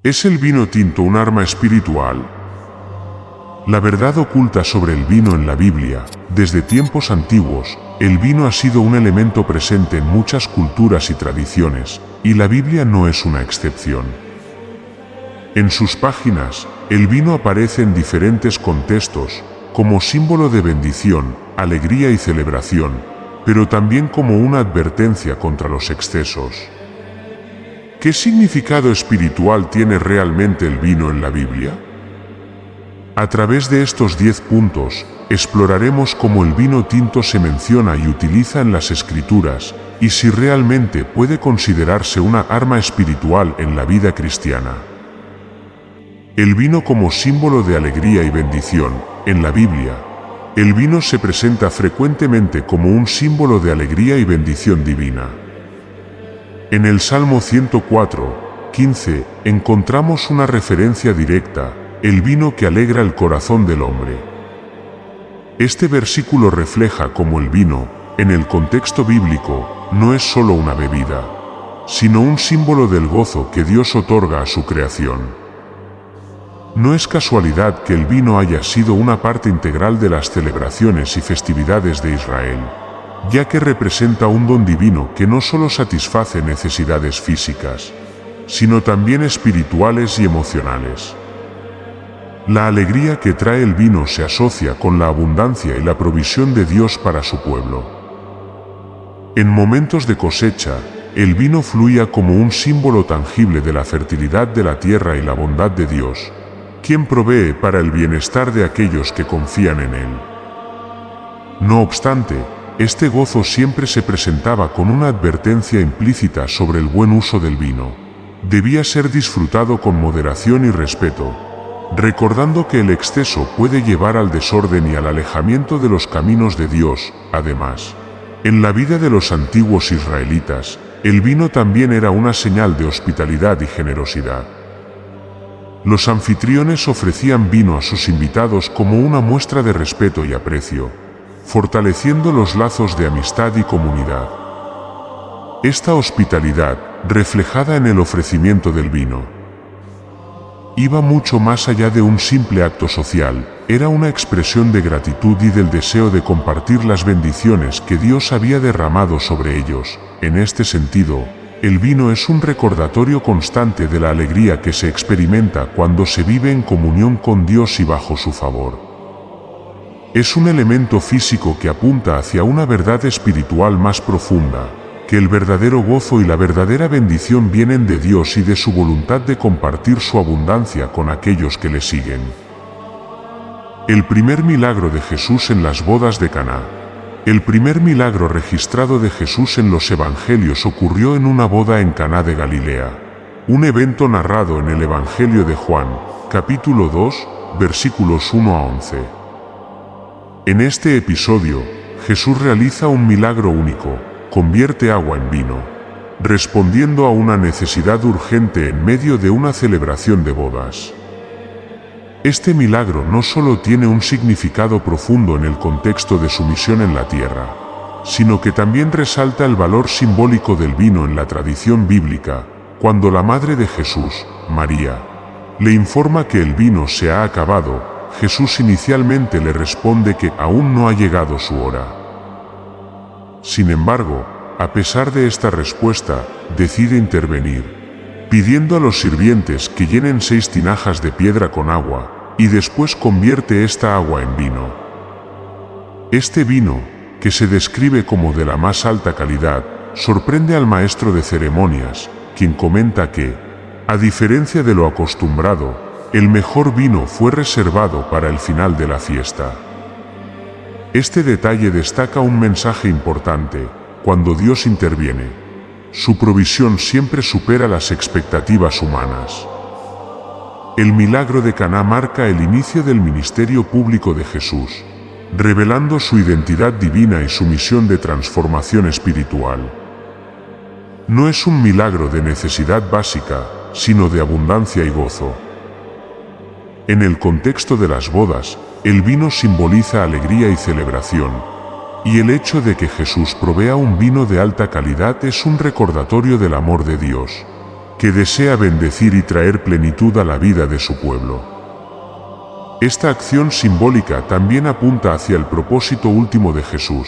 ¿Es el vino tinto un arma espiritual? La verdad oculta sobre el vino en la Biblia. Desde tiempos antiguos, el vino ha sido un elemento presente en muchas culturas y tradiciones, y la Biblia no es una excepción. En sus páginas, el vino aparece en diferentes contextos, como símbolo de bendición, alegría y celebración, pero también como una advertencia contra los excesos. ¿Qué significado espiritual tiene realmente el vino en la Biblia? A través de estos 10 puntos, exploraremos cómo el vino tinto se menciona y utiliza en las Escrituras, y si realmente puede considerarse una arma espiritual en la vida cristiana. El vino como símbolo de alegría y bendición. En la Biblia, el vino se presenta frecuentemente como un símbolo de alegría y bendición divina. En el Salmo 104:15, encontramos una referencia directa: el vino que alegra el corazón del hombre. Este versículo refleja cómo el vino, en el contexto bíblico, no es solo una bebida, sino un símbolo del gozo que Dios otorga a su creación. No es casualidad que el vino haya sido una parte integral de las celebraciones y festividades de Israel, ya que representa un don divino que no solo satisface necesidades físicas, sino también espirituales y emocionales. La alegría que trae el vino se asocia con la abundancia y la provisión de Dios para su pueblo. En momentos de cosecha, el vino fluía como un símbolo tangible de la fertilidad de la tierra y la bondad de Dios, quien provee para el bienestar de aquellos que confían en Él. No obstante, este gozo siempre se presentaba con una advertencia implícita sobre el buen uso del vino. Debía ser disfrutado con moderación y respeto, recordando que el exceso puede llevar al desorden y al alejamiento de los caminos de Dios. Además, en la vida de los antiguos israelitas, el vino también era una señal de hospitalidad y generosidad. Los anfitriones ofrecían vino a sus invitados como una muestra de respeto y aprecio, fortaleciendo los lazos de amistad y comunidad. Esta hospitalidad, reflejada en el ofrecimiento del vino, iba mucho más allá de un simple acto social. Era una expresión de gratitud y del deseo de compartir las bendiciones que Dios había derramado sobre ellos. En este sentido, el vino es un recordatorio constante de la alegría que se experimenta cuando se vive en comunión con Dios y bajo su favor. Es un elemento físico que apunta hacia una verdad espiritual más profunda, que el verdadero gozo y la verdadera bendición vienen de Dios y de su voluntad de compartir su abundancia con aquellos que le siguen. El primer milagro de Jesús en las bodas de Caná. El primer milagro registrado de Jesús en los Evangelios ocurrió en una boda en Caná de Galilea, un evento narrado en el Evangelio de Juan, capítulo 2, versículos 1 a 11. En este episodio, Jesús realiza un milagro único: convierte agua en vino, respondiendo a una necesidad urgente en medio de una celebración de bodas. Este milagro no solo tiene un significado profundo en el contexto de su misión en la tierra, sino que también resalta el valor simbólico del vino en la tradición bíblica. Cuando la madre de Jesús, María, le informa que el vino se ha acabado, Jesús inicialmente le responde que aún no ha llegado su hora. Sin embargo, a pesar de esta respuesta, decide intervenir, pidiendo a los sirvientes que llenen 6 tinajas de piedra con agua, y después convierte esta agua en vino. Este vino, que se describe como de la más alta calidad, sorprende al maestro de ceremonias, quien comenta que, a diferencia de lo acostumbrado, el mejor vino fue reservado para el final de la fiesta. Este detalle destaca un mensaje importante: cuando Dios interviene, su provisión siempre supera las expectativas humanas. El milagro de Caná marca el inicio del ministerio público de Jesús, revelando su identidad divina y su misión de transformación espiritual. No es un milagro de necesidad básica, sino de abundancia y gozo. En el contexto de las bodas, el vino simboliza alegría y celebración, y el hecho de que Jesús provea un vino de alta calidad es un recordatorio del amor de Dios. que desea bendecir y traer plenitud a la vida de su pueblo. Esta acción simbólica también apunta hacia el propósito último de Jesús: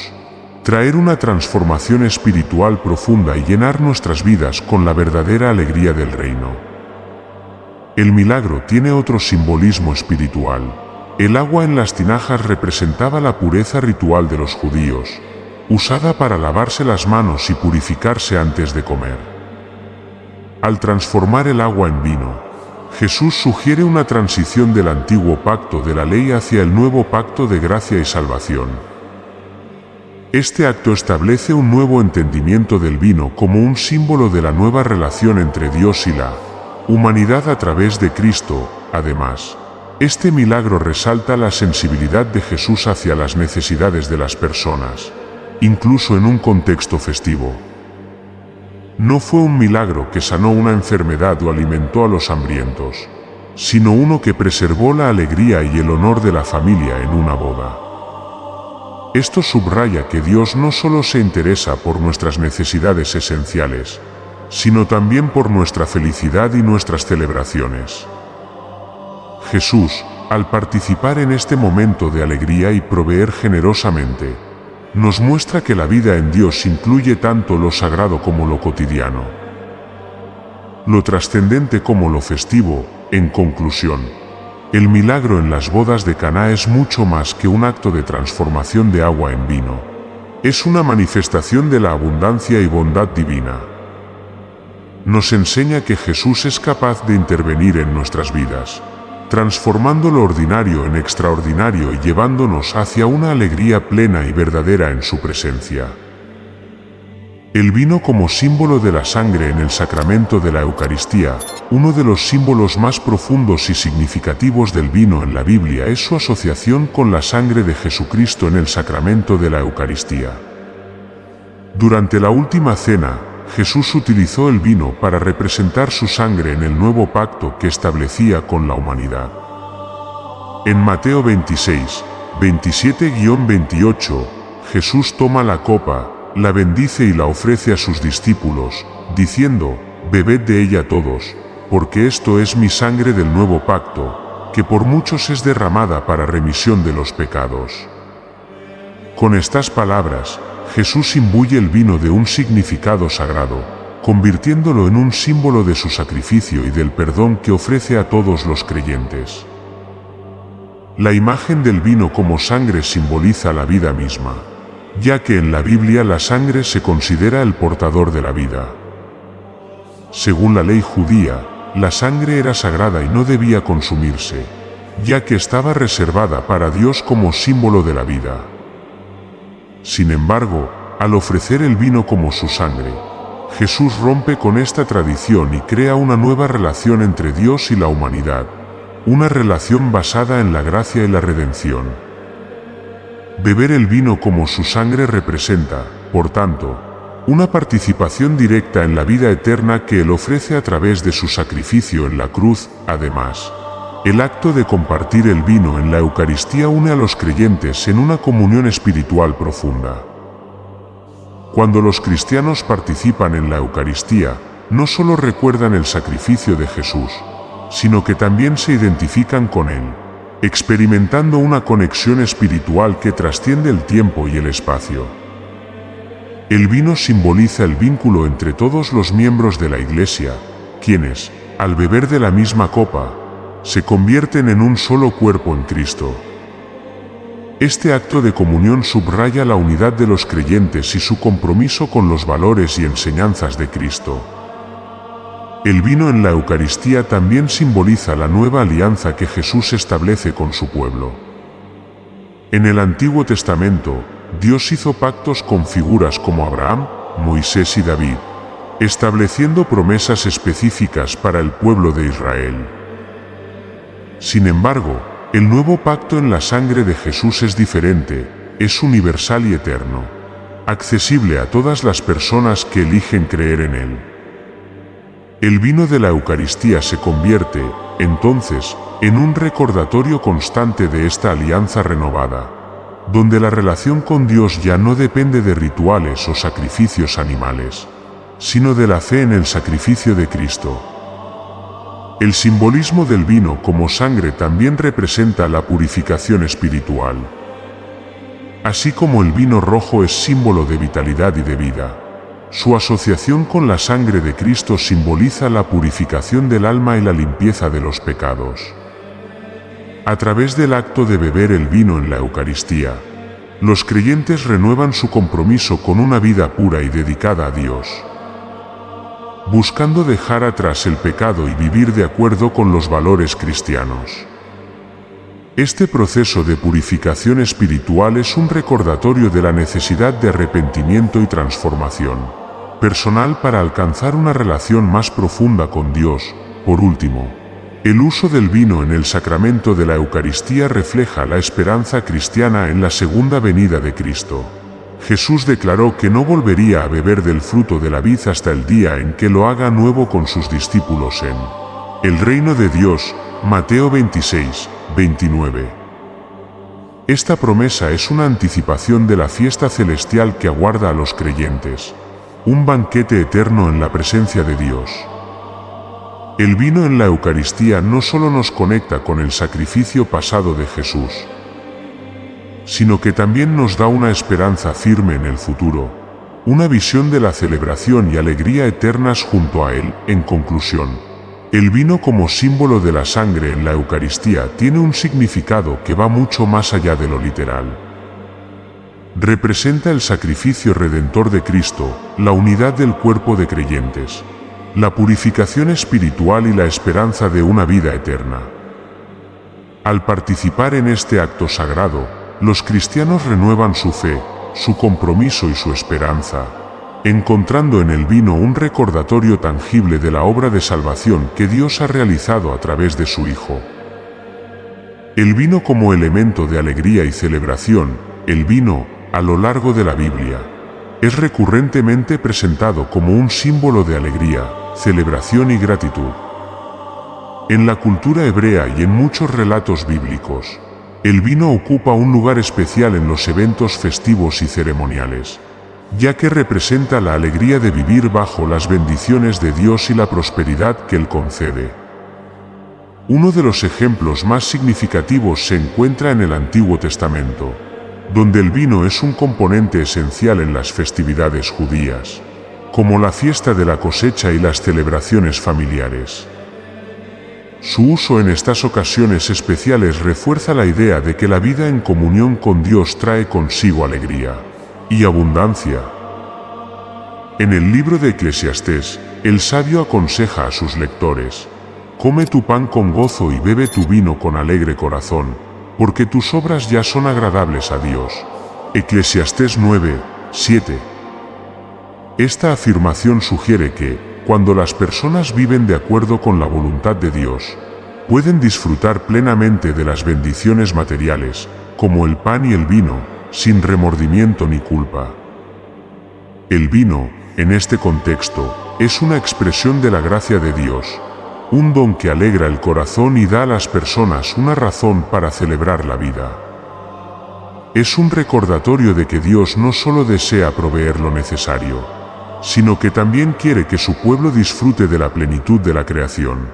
traer una transformación espiritual profunda y llenar nuestras vidas con la verdadera alegría del reino. El milagro tiene otro simbolismo espiritual. El agua en las tinajas representaba la pureza ritual de los judíos, usada para lavarse las manos y purificarse antes de comer. Al transformar el agua en vino, Jesús sugiere una transición del antiguo pacto de la ley hacia el nuevo pacto de gracia y salvación. Este acto establece un nuevo entendimiento del vino como un símbolo de la nueva relación entre Dios y la humanidad a través de Cristo. Además, este milagro resalta la sensibilidad de Jesús hacia las necesidades de las personas, incluso en un contexto festivo. No fue un milagro que sanó una enfermedad o alimentó a los hambrientos, sino uno que preservó la alegría y el honor de la familia en una boda. Esto subraya que Dios no solo se interesa por nuestras necesidades esenciales, sino también por nuestra felicidad y nuestras celebraciones. Jesús, al participar en este momento de alegría y proveer generosamente, nos muestra que la vida en Dios incluye tanto lo sagrado como lo cotidiano, lo trascendente como lo festivo. En conclusión, el milagro en las bodas de Caná es mucho más que un acto de transformación de agua en vino. Es una manifestación de la abundancia y bondad divina. Nos enseña que Jesús es capaz de intervenir en nuestras vidas, transformando lo ordinario en extraordinario y llevándonos hacia una alegría plena y verdadera en su presencia. El vino como símbolo de la sangre en el sacramento de la Eucaristía. Uno de los símbolos más profundos y significativos del vino en la Biblia es su asociación con la sangre de Jesucristo en el sacramento de la Eucaristía. Durante la última cena, Jesús utilizó el vino para representar su sangre en el nuevo pacto que establecía con la humanidad. En Mateo 26, 27-28, Jesús toma la copa, la bendice y la ofrece a sus discípulos, diciendo: «Bebed de ella todos, porque esto es mi sangre del nuevo pacto, que por muchos es derramada para remisión de los pecados». Con estas palabras, Jesús imbuye el vino de un significado sagrado, convirtiéndolo en un símbolo de su sacrificio y del perdón que ofrece a todos los creyentes. La imagen del vino como sangre simboliza la vida misma, ya que en la Biblia la sangre se considera el portador de la vida. Según la ley judía, la sangre era sagrada y no debía consumirse, ya que estaba reservada para Dios como símbolo de la vida. Sin embargo, al ofrecer el vino como su sangre, Jesús rompe con esta tradición y crea una nueva relación entre Dios y la humanidad, una relación basada en la gracia y la redención. Beber el vino como su sangre representa, por tanto, una participación directa en la vida eterna que Él ofrece a través de su sacrificio en la cruz. Además, el acto de compartir el vino en la Eucaristía une a los creyentes en una comunión espiritual profunda. Cuando los cristianos participan en la Eucaristía, no solo recuerdan el sacrificio de Jesús, sino que también se identifican con Él, experimentando una conexión espiritual que trasciende el tiempo y el espacio. El vino simboliza el vínculo entre todos los miembros de la Iglesia, quienes, al beber de la misma copa, se convierten en un solo cuerpo en Cristo. Este acto de comunión subraya la unidad de los creyentes y su compromiso con los valores y enseñanzas de Cristo. El vino en la Eucaristía también simboliza la nueva alianza que Jesús establece con su pueblo. En el Antiguo Testamento, Dios hizo pactos con figuras como Abraham, Moisés y David, estableciendo promesas específicas para el pueblo de Israel. Sin embargo, el nuevo pacto en la sangre de Jesús es diferente, es universal y eterno, accesible a todas las personas que eligen creer en Él. El vino de la Eucaristía se convierte, entonces, en un recordatorio constante de esta alianza renovada, donde la relación con Dios ya no depende de rituales o sacrificios animales, sino de la fe en el sacrificio de Cristo. El simbolismo del vino como sangre también representa la purificación espiritual. Así como el vino rojo es símbolo de vitalidad y de vida, su asociación con la sangre de Cristo simboliza la purificación del alma y la limpieza de los pecados. A través del acto de beber el vino en la Eucaristía, los creyentes renuevan su compromiso con una vida pura y dedicada a Dios, buscando dejar atrás el pecado y vivir de acuerdo con los valores cristianos. Este proceso de purificación espiritual es un recordatorio de la necesidad de arrepentimiento y transformación personal para alcanzar una relación más profunda con Dios. Por último, el uso del vino en el sacramento de la Eucaristía refleja la esperanza cristiana en la segunda venida de Cristo. Jesús declaró que no volvería a beber del fruto de la vid hasta el día en que lo haga nuevo con sus discípulos en el reino de Dios. Mateo 26, 29. Esta promesa es una anticipación de la fiesta celestial que aguarda a los creyentes, un banquete eterno en la presencia de Dios. El vino en la Eucaristía no solo nos conecta con el sacrificio pasado de Jesús, sino que también nos da una esperanza firme en el futuro, una visión de la celebración y alegría eternas junto a Él. En conclusión, el vino como símbolo de la sangre en la Eucaristía tiene un significado que va mucho más allá de lo literal. Representa el sacrificio redentor de Cristo, la unidad del cuerpo de creyentes, la purificación espiritual y la esperanza de una vida eterna. Al participar en este acto sagrado, los cristianos renuevan su fe, su compromiso y su esperanza, encontrando en el vino un recordatorio tangible de la obra de salvación que Dios ha realizado a través de su Hijo. El vino como elemento de alegría y celebración. El vino, a lo largo de la Biblia, es recurrentemente presentado como un símbolo de alegría, celebración y gratitud. En la cultura hebrea y en muchos relatos bíblicos, el vino ocupa un lugar especial en los eventos festivos y ceremoniales, ya que representa la alegría de vivir bajo las bendiciones de Dios y la prosperidad que Él concede. Uno de los ejemplos más significativos se encuentra en el Antiguo Testamento, donde el vino es un componente esencial en las festividades judías, como la fiesta de la cosecha y las celebraciones familiares. Su uso en estas ocasiones especiales refuerza la idea de que la vida en comunión con Dios trae consigo alegría y abundancia. En el libro de Eclesiastés, el sabio aconseja a sus lectores: come tu pan con gozo y bebe tu vino con alegre corazón, porque tus obras ya son agradables a Dios. Eclesiastés 9, 7. Esta afirmación sugiere que, cuando las personas viven de acuerdo con la voluntad de Dios, pueden disfrutar plenamente de las bendiciones materiales, como el pan y el vino, sin remordimiento ni culpa. El vino, en este contexto, es una expresión de la gracia de Dios, un don que alegra el corazón y da a las personas una razón para celebrar la vida. Es un recordatorio de que Dios no solo desea proveer lo necesario, sino que también quiere que su pueblo disfrute de la plenitud de la creación.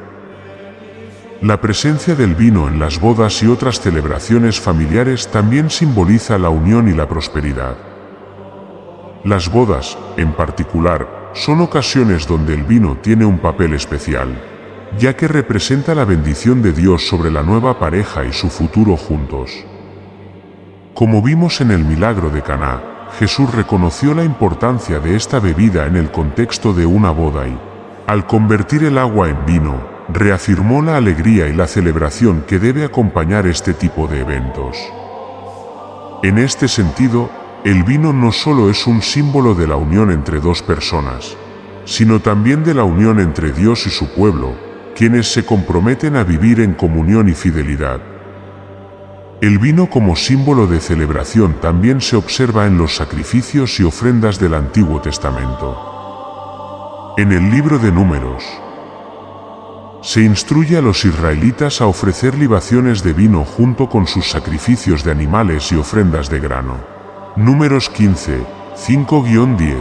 La presencia del vino en las bodas y otras celebraciones familiares también simboliza la unión y la prosperidad. Las bodas, en particular, son ocasiones donde el vino tiene un papel especial, ya que representa la bendición de Dios sobre la nueva pareja y su futuro juntos. Como vimos en el milagro de Caná, Jesús reconoció la importancia de esta bebida en el contexto de una boda y, al convertir el agua en vino, reafirmó la alegría y la celebración que debe acompañar este tipo de eventos. En este sentido, el vino no solo es un símbolo de la unión entre dos personas, sino también de la unión entre Dios y su pueblo, quienes se comprometen a vivir en comunión y fidelidad. El vino como símbolo de celebración también se observa en los sacrificios y ofrendas del Antiguo Testamento. En el libro de Números, se instruye a los israelitas a ofrecer libaciones de vino junto con sus sacrificios de animales y ofrendas de grano. Números 15, 5-10.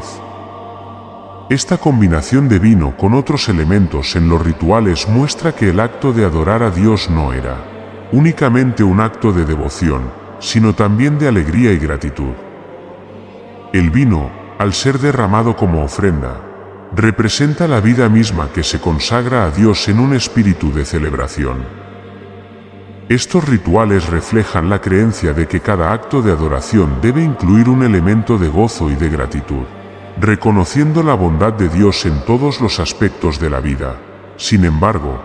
Esta combinación de vino con otros elementos en los rituales muestra que el acto de adorar a Dios no era únicamente un acto de devoción, sino también de alegría y gratitud. El vino, al ser derramado como ofrenda, representa la vida misma que se consagra a Dios en un espíritu de celebración. Estos rituales reflejan la creencia de que cada acto de adoración debe incluir un elemento de gozo y de gratitud, reconociendo la bondad de Dios en todos los aspectos de la vida. Sin embargo,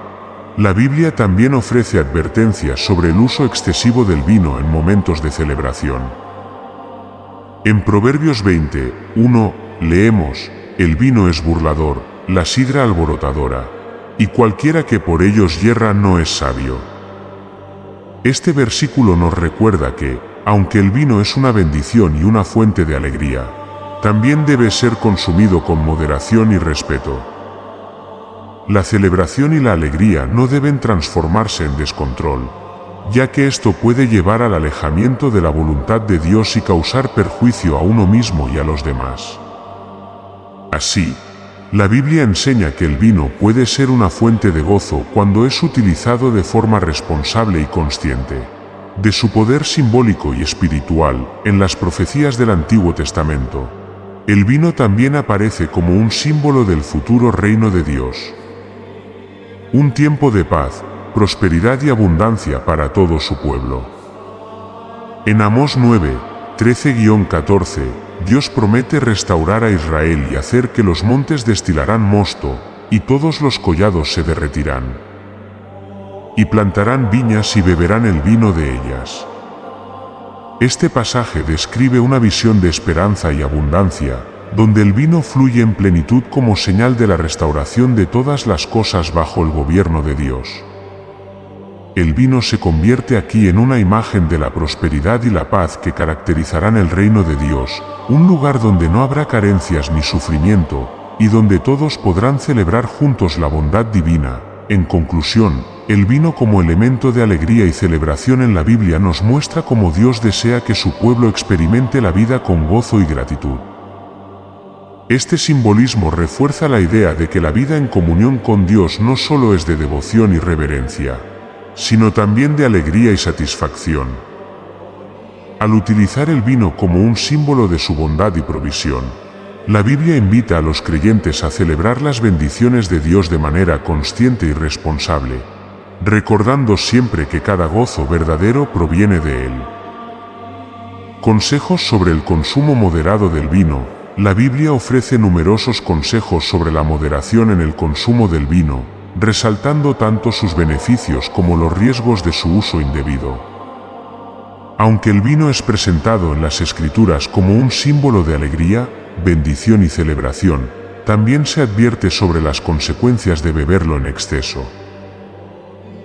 la Biblia también ofrece advertencias sobre el uso excesivo del vino en momentos de celebración. En Proverbios 20:1 leemos: el vino es burlador, la sidra alborotadora, y cualquiera que por ellos yerra no es sabio. Este versículo nos recuerda que, aunque el vino es una bendición y una fuente de alegría, también debe ser consumido con moderación y respeto. La celebración y la alegría no deben transformarse en descontrol, ya que esto puede llevar al alejamiento de la voluntad de Dios y causar perjuicio a uno mismo y a los demás. Así, la Biblia enseña que el vino puede ser una fuente de gozo cuando es utilizado de forma responsable y consciente de su poder simbólico y espiritual. En las profecías del Antiguo Testamento, el vino también aparece como un símbolo del futuro reino de Dios. Un tiempo de paz, prosperidad y abundancia para todo su pueblo. En Amós 9:13-14, Dios promete restaurar a Israel y hacer que los montes destilarán mosto, y todos los collados se derretirán. Y plantarán viñas y beberán el vino de ellas. Este pasaje describe una visión de esperanza y abundancia, donde el vino fluye en plenitud como señal de la restauración de todas las cosas bajo el gobierno de Dios. El vino se convierte aquí en una imagen de la prosperidad y la paz que caracterizarán el reino de Dios, un lugar donde no habrá carencias ni sufrimiento, y donde todos podrán celebrar juntos la bondad divina. En conclusión, el vino como elemento de alegría y celebración en la Biblia nos muestra cómo Dios desea que su pueblo experimente la vida con gozo y gratitud. Este simbolismo refuerza la idea de que la vida en comunión con Dios no solo es de devoción y reverencia, sino también de alegría y satisfacción. Al utilizar el vino como un símbolo de su bondad y provisión, la Biblia invita a los creyentes a celebrar las bendiciones de Dios de manera consciente y responsable, recordando siempre que cada gozo verdadero proviene de Él. Consejos sobre el consumo moderado del vino. La Biblia ofrece numerosos consejos sobre la moderación en el consumo del vino, resaltando tanto sus beneficios como los riesgos de su uso indebido. Aunque el vino es presentado en las Escrituras como un símbolo de alegría, bendición y celebración, también se advierte sobre las consecuencias de beberlo en exceso.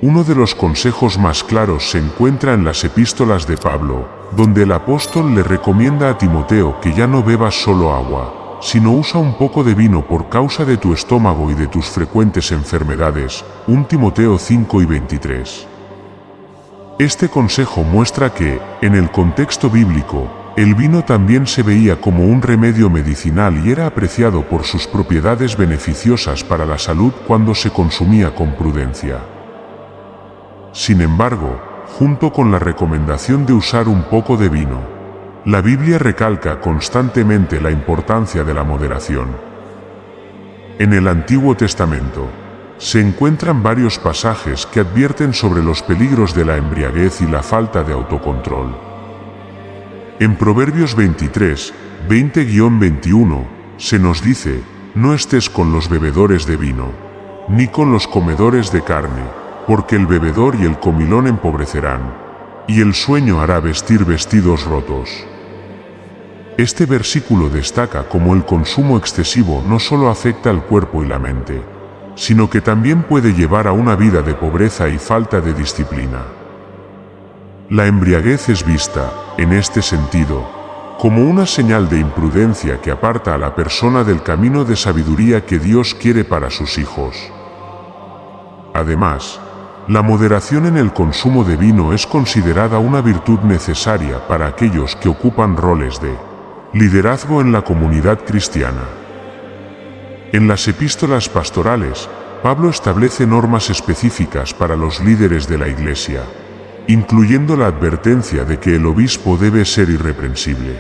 Uno de los consejos más claros se encuentra en las epístolas de Pablo, donde el apóstol le recomienda a Timoteo que ya no bebas solo agua, sino usa un poco de vino por causa de tu estómago y de tus frecuentes enfermedades. 1 Timoteo 5:23. Este consejo muestra que, en el contexto bíblico, el vino también se veía como un remedio medicinal y era apreciado por sus propiedades beneficiosas para la salud cuando se consumía con prudencia. Sin embargo, junto con la recomendación de usar un poco de vino, la Biblia recalca constantemente la importancia de la moderación. En el Antiguo Testamento, se encuentran varios pasajes que advierten sobre los peligros de la embriaguez y la falta de autocontrol. En Proverbios 23:20-21, se nos dice: no estés con los bebedores de vino, ni con los comedores de carne, porque el bebedor y el comilón empobrecerán, y el sueño hará vestir vestidos rotos. Este versículo destaca cómo el consumo excesivo no solo afecta al cuerpo y la mente, sino que también puede llevar a una vida de pobreza y falta de disciplina. La embriaguez es vista, en este sentido, como una señal de imprudencia que aparta a la persona del camino de sabiduría que Dios quiere para sus hijos. Además, la moderación en el consumo de vino es considerada una virtud necesaria para aquellos que ocupan roles de liderazgo en la comunidad cristiana. En las epístolas pastorales, Pablo establece normas específicas para los líderes de la Iglesia, incluyendo la advertencia de que el obispo debe ser irreprensible.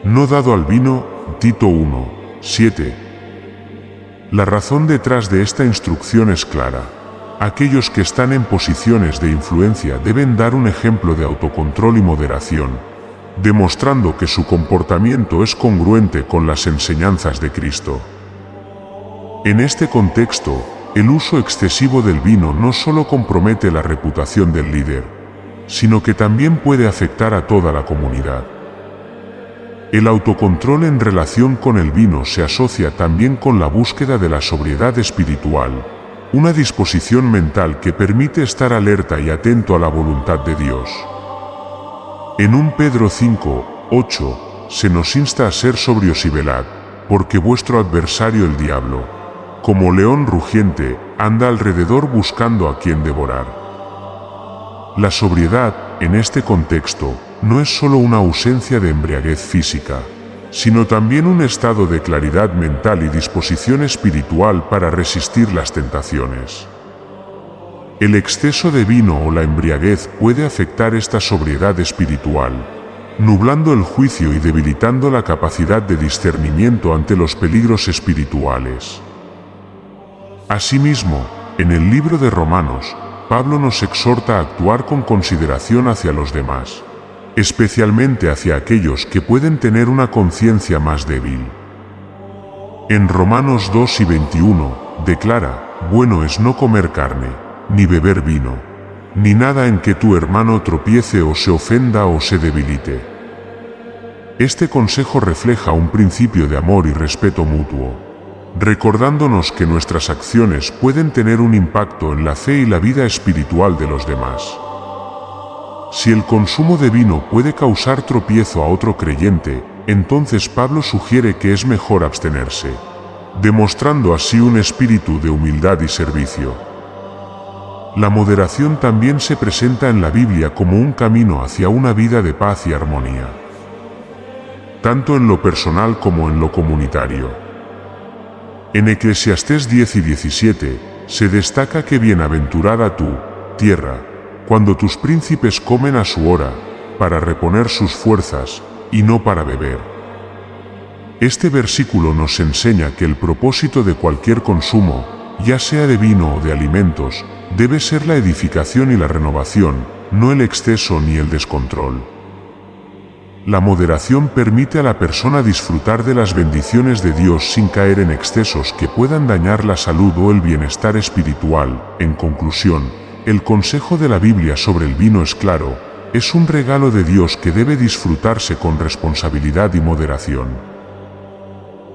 No dado al vino, Tito 1, 7. La razón detrás de esta instrucción es clara. Aquellos que están en posiciones de influencia deben dar un ejemplo de autocontrol y moderación, demostrando que su comportamiento es congruente con las enseñanzas de Cristo. En este contexto, el uso excesivo del vino no solo compromete la reputación del líder, sino que también puede afectar a toda la comunidad. El autocontrol en relación con el vino se asocia también con la búsqueda de la sobriedad espiritual, una disposición mental que permite estar alerta y atento a la voluntad de Dios. En 1 Pedro 5, 8, se nos insta a ser sobrios y velad, porque vuestro adversario el diablo, como león rugiente, anda alrededor buscando a quien devorar. La sobriedad, en este contexto, no es solo una ausencia de embriaguez física, sino también un estado de claridad mental y disposición espiritual para resistir las tentaciones. El exceso de vino o la embriaguez puede afectar esta sobriedad espiritual, nublando el juicio y debilitando la capacidad de discernimiento ante los peligros espirituales. Asimismo, en el libro de Romanos, Pablo nos exhorta a actuar con consideración hacia los demás, especialmente hacia aquellos que pueden tener una conciencia más débil. En Romanos 2 y 21, declara: bueno es no comer carne, ni beber vino, ni nada en que tu hermano tropiece o se ofenda o se debilite. Este consejo refleja un principio de amor y respeto mutuo, recordándonos que nuestras acciones pueden tener un impacto en la fe y la vida espiritual de los demás. Si el consumo de vino puede causar tropiezo a otro creyente, entonces Pablo sugiere que es mejor abstenerse, demostrando así un espíritu de humildad y servicio. La moderación también se presenta en la Biblia como un camino hacia una vida de paz y armonía, tanto en lo personal como en lo comunitario. En Eclesiastés 10 y 17, se destaca que bienaventurada tú, tierra, cuando tus príncipes comen a su hora, para reponer sus fuerzas, y no para beber. Este versículo nos enseña que el propósito de cualquier consumo, ya sea de vino o de alimentos, debe ser la edificación y la renovación, no el exceso ni el descontrol. La moderación permite a la persona disfrutar de las bendiciones de Dios sin caer en excesos que puedan dañar la salud o el bienestar espiritual. En conclusión, el consejo de la Biblia sobre el vino es claro: es un regalo de Dios que debe disfrutarse con responsabilidad y moderación.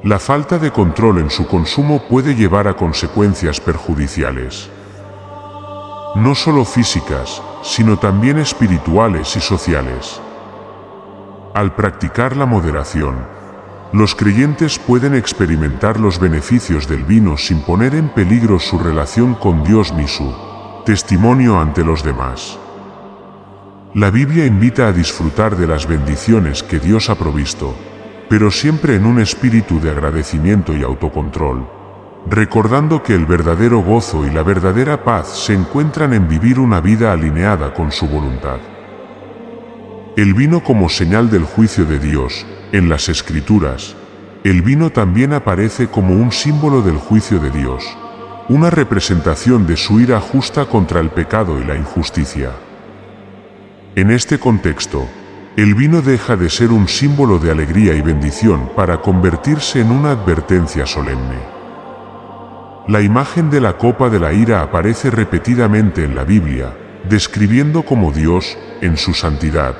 La falta de control en su consumo puede llevar a consecuencias perjudiciales, no solo físicas, sino también espirituales y sociales. Al practicar la moderación, los creyentes pueden experimentar los beneficios del vino sin poner en peligro su relación con Dios ni su testimonio ante los demás. La Biblia invita a disfrutar de las bendiciones que Dios ha provisto, pero siempre en un espíritu de agradecimiento y autocontrol, recordando que el verdadero gozo y la verdadera paz se encuentran en vivir una vida alineada con su voluntad. El vino como señal del juicio de Dios. En las Escrituras, el vino también aparece como un símbolo del juicio de Dios, una representación de su ira justa contra el pecado y la injusticia. En este contexto, el vino deja de ser un símbolo de alegría y bendición para convertirse en una advertencia solemne. La imagen de la copa de la ira aparece repetidamente en la Biblia, describiendo cómo Dios, en su santidad,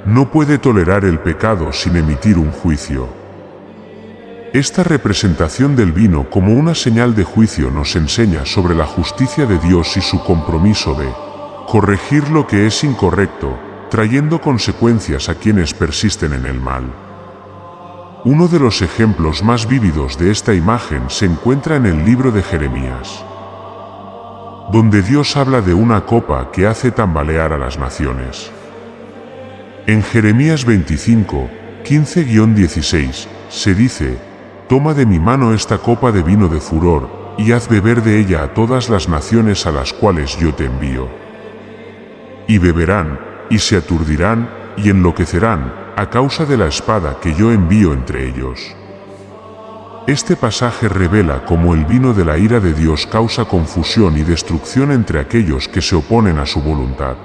no puede tolerar el pecado sin emitir un juicio. Esta representación del vino como una señal de juicio nos enseña sobre la justicia de Dios y su compromiso de corregir lo que es incorrecto, trayendo consecuencias a quienes persisten en el mal. Uno de los ejemplos más vívidos de esta imagen se encuentra en el libro de Jeremías, donde Dios habla de una copa que hace tambalear a las naciones. En Jeremías 25, 15-16, se dice: toma de mi mano esta copa de vino de furor, y haz beber de ella a todas las naciones a las cuales yo te envío. Y beberán, y se aturdirán, y enloquecerán, a causa de la espada que yo envío entre ellos. Este pasaje revela cómo el vino de la ira de Dios causa confusión y destrucción entre aquellos que se oponen a su voluntad.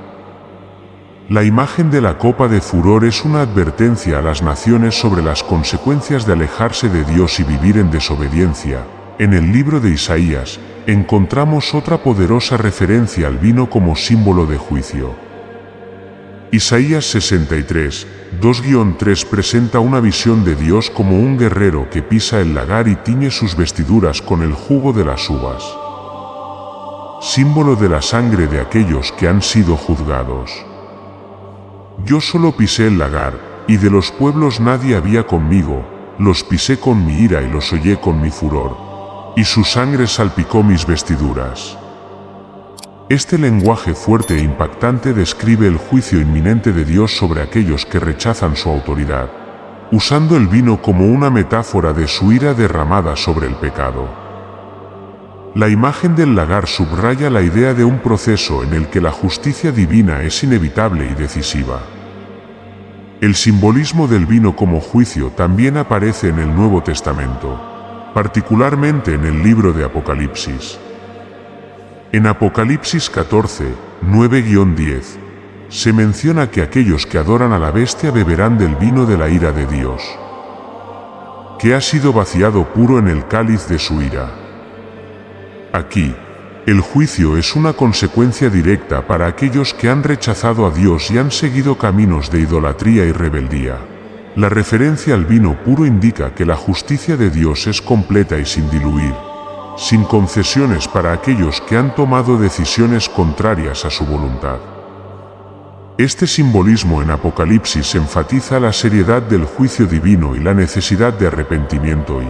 La imagen de la copa de furor es una advertencia a las naciones sobre las consecuencias de alejarse de Dios y vivir en desobediencia. En el libro de Isaías, encontramos otra poderosa referencia al vino como símbolo de juicio. Isaías 63, 2-3 presenta una visión de Dios como un guerrero que pisa el lagar y tiñe sus vestiduras con el jugo de las uvas, símbolo de la sangre de aquellos que han sido juzgados. Yo solo pisé el lagar, y de los pueblos nadie había conmigo, los pisé con mi ira y los hollé con mi furor, y su sangre salpicó mis vestiduras. Este lenguaje fuerte e impactante describe el juicio inminente de Dios sobre aquellos que rechazan su autoridad, usando el vino como una metáfora de su ira derramada sobre el pecado. La imagen del lagar subraya la idea de un proceso en el que la justicia divina es inevitable y decisiva. El simbolismo del vino como juicio también aparece en el Nuevo Testamento, particularmente en el libro de Apocalipsis. En Apocalipsis 14, 9-10, se menciona que aquellos que adoran a la bestia beberán del vino de la ira de Dios, que ha sido vaciado puro en el cáliz de su ira. Aquí, el juicio es una consecuencia directa para aquellos que han rechazado a Dios y han seguido caminos de idolatría y rebeldía. La referencia al vino puro indica que la justicia de Dios es completa y sin diluir, sin concesiones para aquellos que han tomado decisiones contrarias a su voluntad. Este simbolismo en Apocalipsis enfatiza la seriedad del juicio divino y la necesidad de arrepentimiento y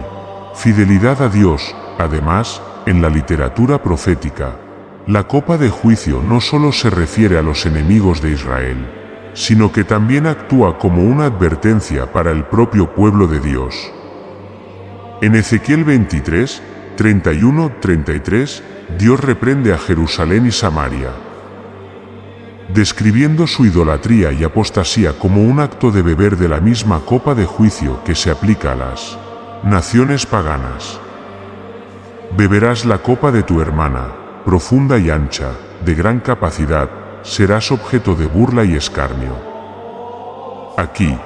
fidelidad a Dios. Además, en la literatura profética, la copa de juicio no solo se refiere a los enemigos de Israel, sino que también actúa como una advertencia para el propio pueblo de Dios. En Ezequiel 23, 31-33, Dios reprende a Jerusalén y Samaria, describiendo su idolatría y apostasía como un acto de beber de la misma copa de juicio que se aplica a las naciones paganas. Beberás la copa de tu hermana, profunda y ancha, de gran capacidad, serás objeto de burla y escarnio. Aquí,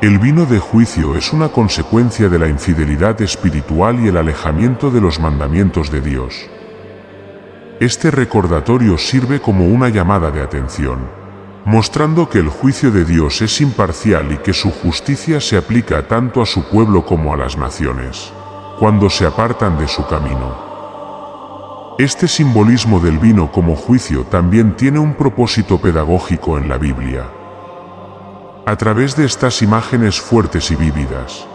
el vino de juicio es una consecuencia de la infidelidad espiritual y el alejamiento de los mandamientos de Dios. Este recordatorio sirve como una llamada de atención, mostrando que el juicio de Dios es imparcial y que su justicia se aplica tanto a su pueblo como a las naciones, cuando se apartan de su camino. Este simbolismo del vino como juicio también tiene un propósito pedagógico en la Biblia. A través de estas imágenes fuertes y vívidas,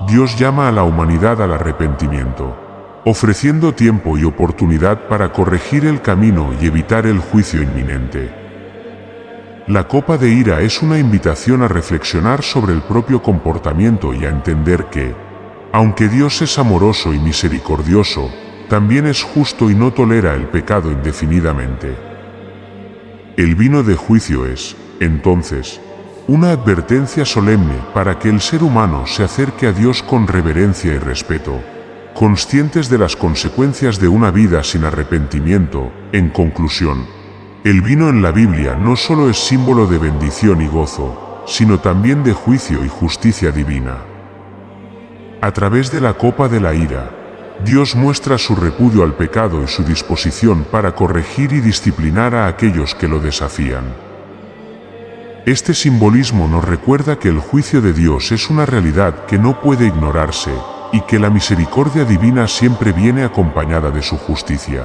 Dios llama a la humanidad al arrepentimiento, ofreciendo tiempo y oportunidad para corregir el camino y evitar el juicio inminente. La copa de ira es una invitación a reflexionar sobre el propio comportamiento y a entender que, aunque Dios es amoroso y misericordioso, también es justo y no tolera el pecado indefinidamente. El vino de juicio es, entonces, una advertencia solemne para que el ser humano se acerque a Dios con reverencia y respeto, conscientes de las consecuencias de una vida sin arrepentimiento. En conclusión, el vino en la Biblia no solo es símbolo de bendición y gozo, sino también de juicio y justicia divina. A través de la copa de la ira, Dios muestra su repudio al pecado y su disposición para corregir y disciplinar a aquellos que lo desafían. Este simbolismo nos recuerda que el juicio de Dios es una realidad que no puede ignorarse, y que la misericordia divina siempre viene acompañada de su justicia.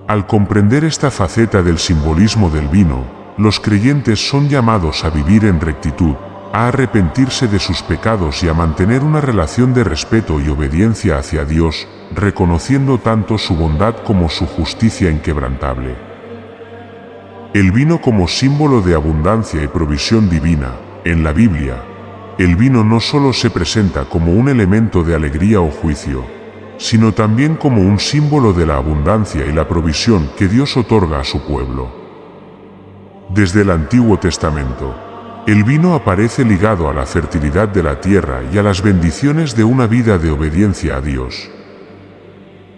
Al comprender esta faceta del simbolismo del vino, los creyentes son llamados a vivir en rectitud, a arrepentirse de sus pecados y a mantener una relación de respeto y obediencia hacia Dios, reconociendo tanto su bondad como su justicia inquebrantable. El vino como símbolo de abundancia y provisión divina, en la Biblia, el vino no solo se presenta como un elemento de alegría o juicio, sino también como un símbolo de la abundancia y la provisión que Dios otorga a su pueblo. Desde el Antiguo Testamento, el vino aparece ligado a la fertilidad de la tierra y a las bendiciones de una vida de obediencia a Dios.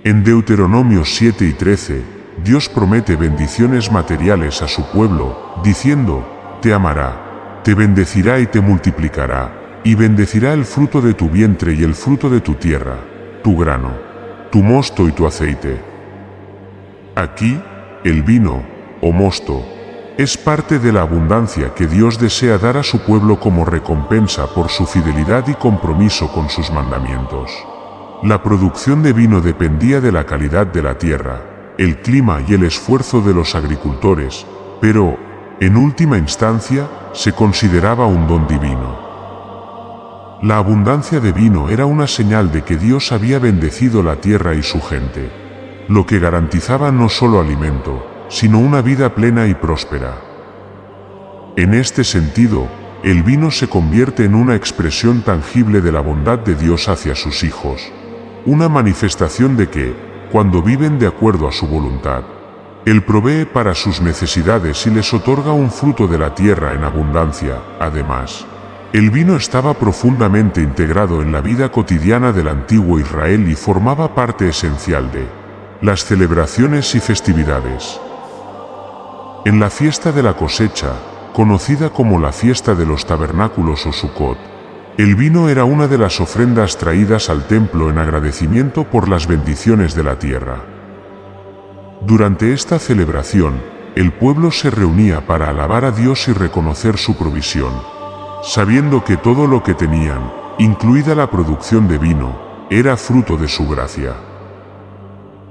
En Deuteronomio 7 y 13, Dios promete bendiciones materiales a su pueblo, diciendo: te amará, te bendecirá y te multiplicará, y bendecirá el fruto de tu vientre y el fruto de tu tierra, tu grano, tu mosto y tu aceite. Aquí, el vino, o mosto, es parte de la abundancia que Dios desea dar a su pueblo como recompensa por su fidelidad y compromiso con sus mandamientos. La producción de vino dependía de la calidad de la tierra, el clima y el esfuerzo de los agricultores, pero, en última instancia, se consideraba un don divino. La abundancia de vino era una señal de que Dios había bendecido la tierra y su gente, lo que garantizaba no solo alimento, sino una vida plena y próspera. En este sentido, el vino se convierte en una expresión tangible de la bondad de Dios hacia sus hijos, una manifestación de que, cuando viven de acuerdo a su voluntad, Él provee para sus necesidades y les otorga un fruto de la tierra en abundancia. Además, el vino estaba profundamente integrado en la vida cotidiana del antiguo Israel y formaba parte esencial de las celebraciones y festividades. En la fiesta de la cosecha, conocida como la fiesta de los tabernáculos o Sukkot, el vino era una de las ofrendas traídas al templo en agradecimiento por las bendiciones de la tierra. Durante esta celebración, el pueblo se reunía para alabar a Dios y reconocer su provisión, sabiendo que todo lo que tenían, incluida la producción de vino, era fruto de su gracia.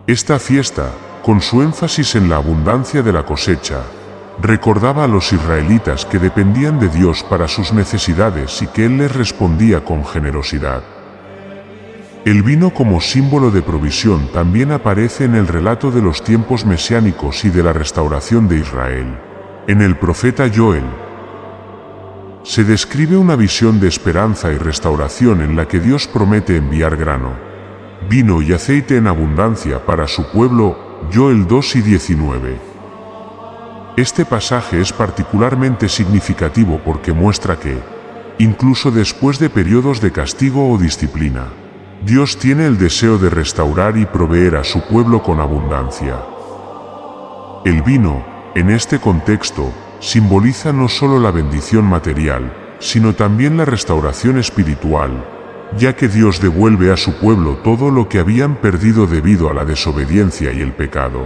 Esta fiesta, con su énfasis en la abundancia de la cosecha, recordaba a los israelitas que dependían de Dios para sus necesidades y que Él les respondía con generosidad. El vino como símbolo de provisión también aparece en el relato de los tiempos mesiánicos y de la restauración de Israel. En el profeta Joel se describe una visión de esperanza y restauración en la que Dios promete enviar grano, vino y aceite en abundancia para su pueblo. Joel 2 y 19. Este pasaje es particularmente significativo porque muestra que, incluso después de periodos de castigo o disciplina, Dios tiene el deseo de restaurar y proveer a su pueblo con abundancia. El vino, en este contexto, simboliza no solo la bendición material, sino también la restauración espiritual, ya que Dios devuelve a su pueblo todo lo que habían perdido debido a la desobediencia y el pecado.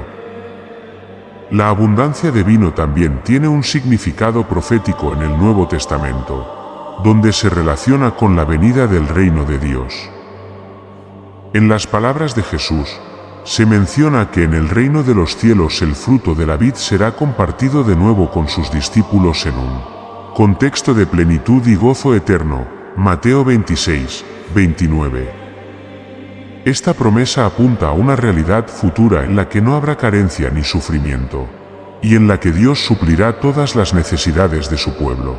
La abundancia de vino también tiene un significado profético en el Nuevo Testamento, donde se relaciona con la venida del reino de Dios. En las palabras de Jesús, se menciona que en el reino de los cielos el fruto de la vid será compartido de nuevo con sus discípulos en un contexto de plenitud y gozo eterno. Mateo 26, 29. Esta promesa apunta a una realidad futura en la que no habrá carencia ni sufrimiento, y en la que Dios suplirá todas las necesidades de su pueblo.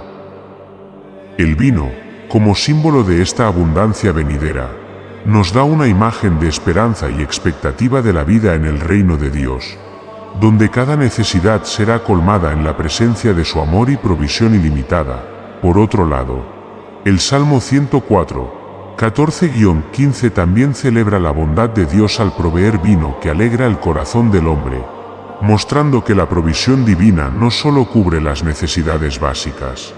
El vino, como símbolo de esta abundancia venidera, nos da una imagen de esperanza y expectativa de la vida en el reino de Dios, donde cada necesidad será colmada en la presencia de su amor y provisión ilimitada. Por otro lado, el Salmo 104, 14-15 también celebra la bondad de Dios al proveer vino que alegra el corazón del hombre, mostrando que la provisión divina no solo cubre las necesidades básicas,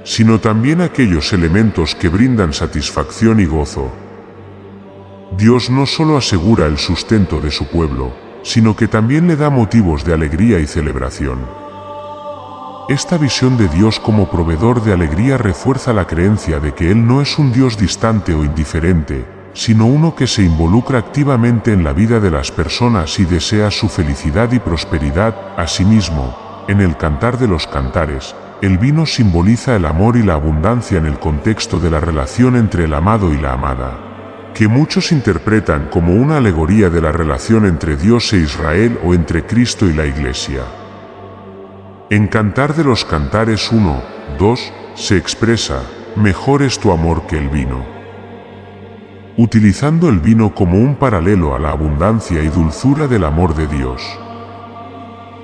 sino también aquellos elementos que brindan satisfacción y gozo. Dios no solo asegura el sustento de su pueblo, sino que también le da motivos de alegría y celebración. Esta visión de Dios como proveedor de alegría refuerza la creencia de que Él no es un Dios distante o indiferente, sino uno que se involucra activamente en la vida de las personas y desea su felicidad y prosperidad. Asimismo, en el Cantar de los Cantares, el vino simboliza el amor y la abundancia en el contexto de la relación entre el amado y la amada, que muchos interpretan como una alegoría de la relación entre Dios e Israel o entre Cristo y la Iglesia. En Cantar de los Cantares 1, 2, se expresa: mejor es tu amor que el vino. Utilizando el vino como un paralelo a la abundancia y dulzura del amor de Dios.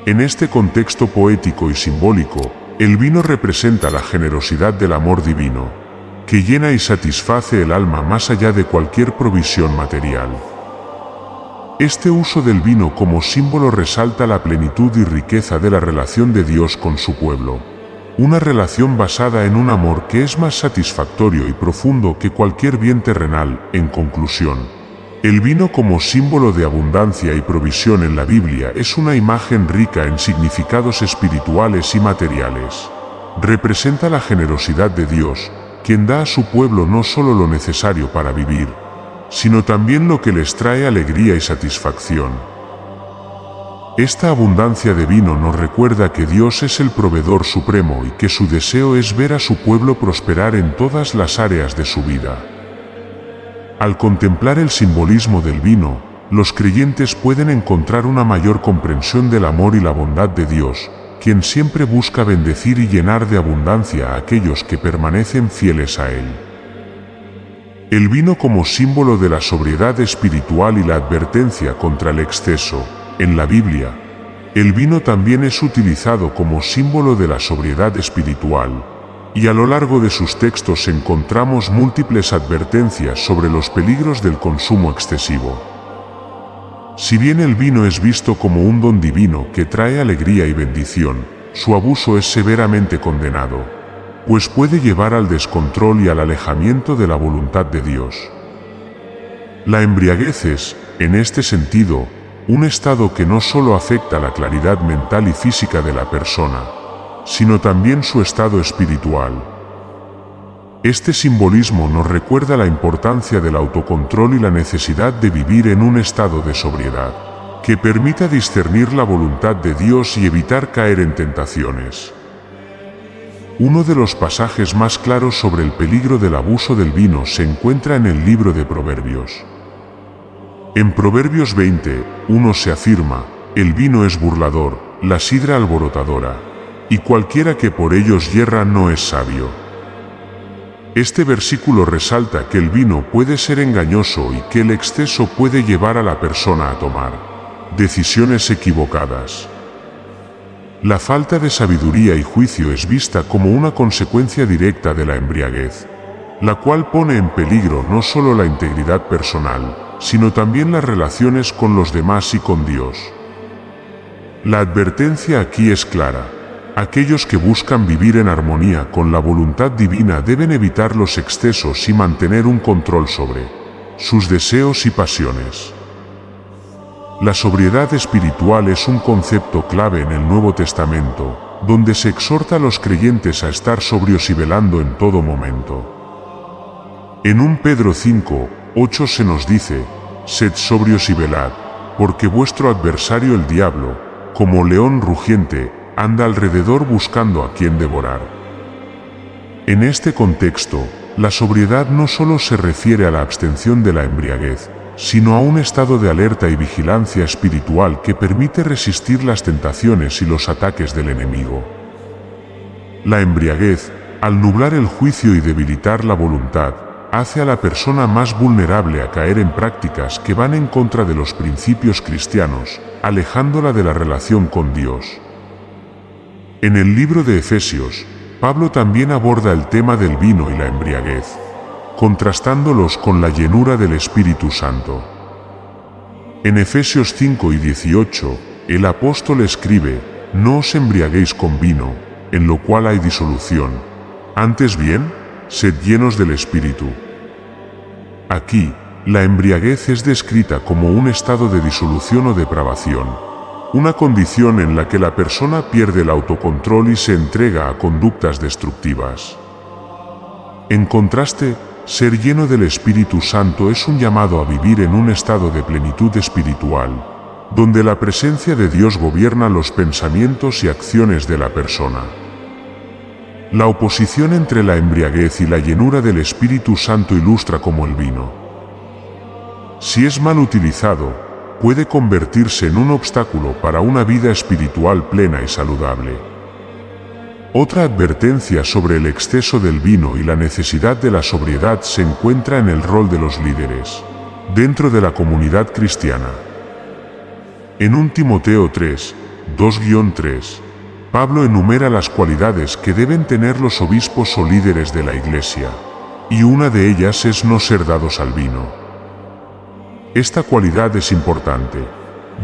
En este contexto poético y simbólico, el vino representa la generosidad del amor divino, que llena y satisface el alma más allá de cualquier provisión material. Este uso del vino como símbolo resalta la plenitud y riqueza de la relación de Dios con su pueblo, una relación basada en un amor que es más satisfactorio y profundo que cualquier bien terrenal. En conclusión, el vino como símbolo de abundancia y provisión en la Biblia es una imagen rica en significados espirituales y materiales. Representa la generosidad de Dios, quien da a su pueblo no solo lo necesario para vivir, sino también lo que les trae alegría y satisfacción. Esta abundancia de vino nos recuerda que Dios es el proveedor supremo y que su deseo es ver a su pueblo prosperar en todas las áreas de su vida. Al contemplar el simbolismo del vino, los creyentes pueden encontrar una mayor comprensión del amor y la bondad de Dios, quien siempre busca bendecir y llenar de abundancia a aquellos que permanecen fieles a Él. El vino como símbolo de la sobriedad espiritual y la advertencia contra el exceso. En la Biblia, el vino también es utilizado como símbolo de la sobriedad espiritual, y a lo largo de sus textos encontramos múltiples advertencias sobre los peligros del consumo excesivo. Si bien el vino es visto como un don divino que trae alegría y bendición, su abuso es severamente condenado, pues puede llevar al descontrol y al alejamiento de la voluntad de Dios. La embriaguez es, en este sentido, un estado que no solo afecta la claridad mental y física de la persona, sino también su estado espiritual. Este simbolismo nos recuerda la importancia del autocontrol y la necesidad de vivir en un estado de sobriedad, que permita discernir la voluntad de Dios y evitar caer en tentaciones. Uno de los pasajes más claros sobre el peligro del abuso del vino se encuentra en el libro de Proverbios. En Proverbios 20:1 se afirma: el vino es burlador, la sidra alborotadora, y cualquiera que por ellos yerra no es sabio. Este versículo resalta que el vino puede ser engañoso y que el exceso puede llevar a la persona a tomar decisiones equivocadas. La falta de sabiduría y juicio es vista como una consecuencia directa de la embriaguez, la cual pone en peligro no solo la integridad personal, sino también las relaciones con los demás y con Dios. La advertencia aquí es clara: aquellos que buscan vivir en armonía con la voluntad divina deben evitar los excesos y mantener un control sobre sus deseos y pasiones. La sobriedad espiritual es un concepto clave en el Nuevo Testamento, donde se exhorta a los creyentes a estar sobrios y velando en todo momento. En 1 Pedro 5:8 se nos dice: sed sobrios y velad, porque vuestro adversario el diablo, como león rugiente, anda alrededor buscando a quien devorar. En este contexto, la sobriedad no solo se refiere a la abstención de la embriaguez, sino a un estado de alerta y vigilancia espiritual que permite resistir las tentaciones y los ataques del enemigo. La embriaguez, al nublar el juicio y debilitar la voluntad, hace a la persona más vulnerable a caer en prácticas que van en contra de los principios cristianos, alejándola de la relación con Dios. En el libro de Efesios, Pablo también aborda el tema del vino y la embriaguez, contrastándolos con la llenura del Espíritu Santo. En Efesios 5:18, el apóstol escribe: no os embriaguéis con vino, en lo cual hay disolución, antes bien, sed llenos del Espíritu. Aquí, la embriaguez es descrita como un estado de disolución o depravación, una condición en la que la persona pierde el autocontrol y se entrega a conductas destructivas. En contraste, ser lleno del Espíritu Santo es un llamado a vivir en un estado de plenitud espiritual, donde la presencia de Dios gobierna los pensamientos y acciones de la persona. La oposición entre la embriaguez y la llenura del Espíritu Santo ilustra como el vino. Si es mal utilizado, puede convertirse en un obstáculo para una vida espiritual plena y saludable. Otra advertencia sobre el exceso del vino y la necesidad de la sobriedad se encuentra en el rol de los líderes dentro de la comunidad cristiana. En 1 Timoteo 3, 2-3, Pablo enumera las cualidades que deben tener los obispos o líderes de la Iglesia, y una de ellas es no ser dados al vino. Esta cualidad es importante,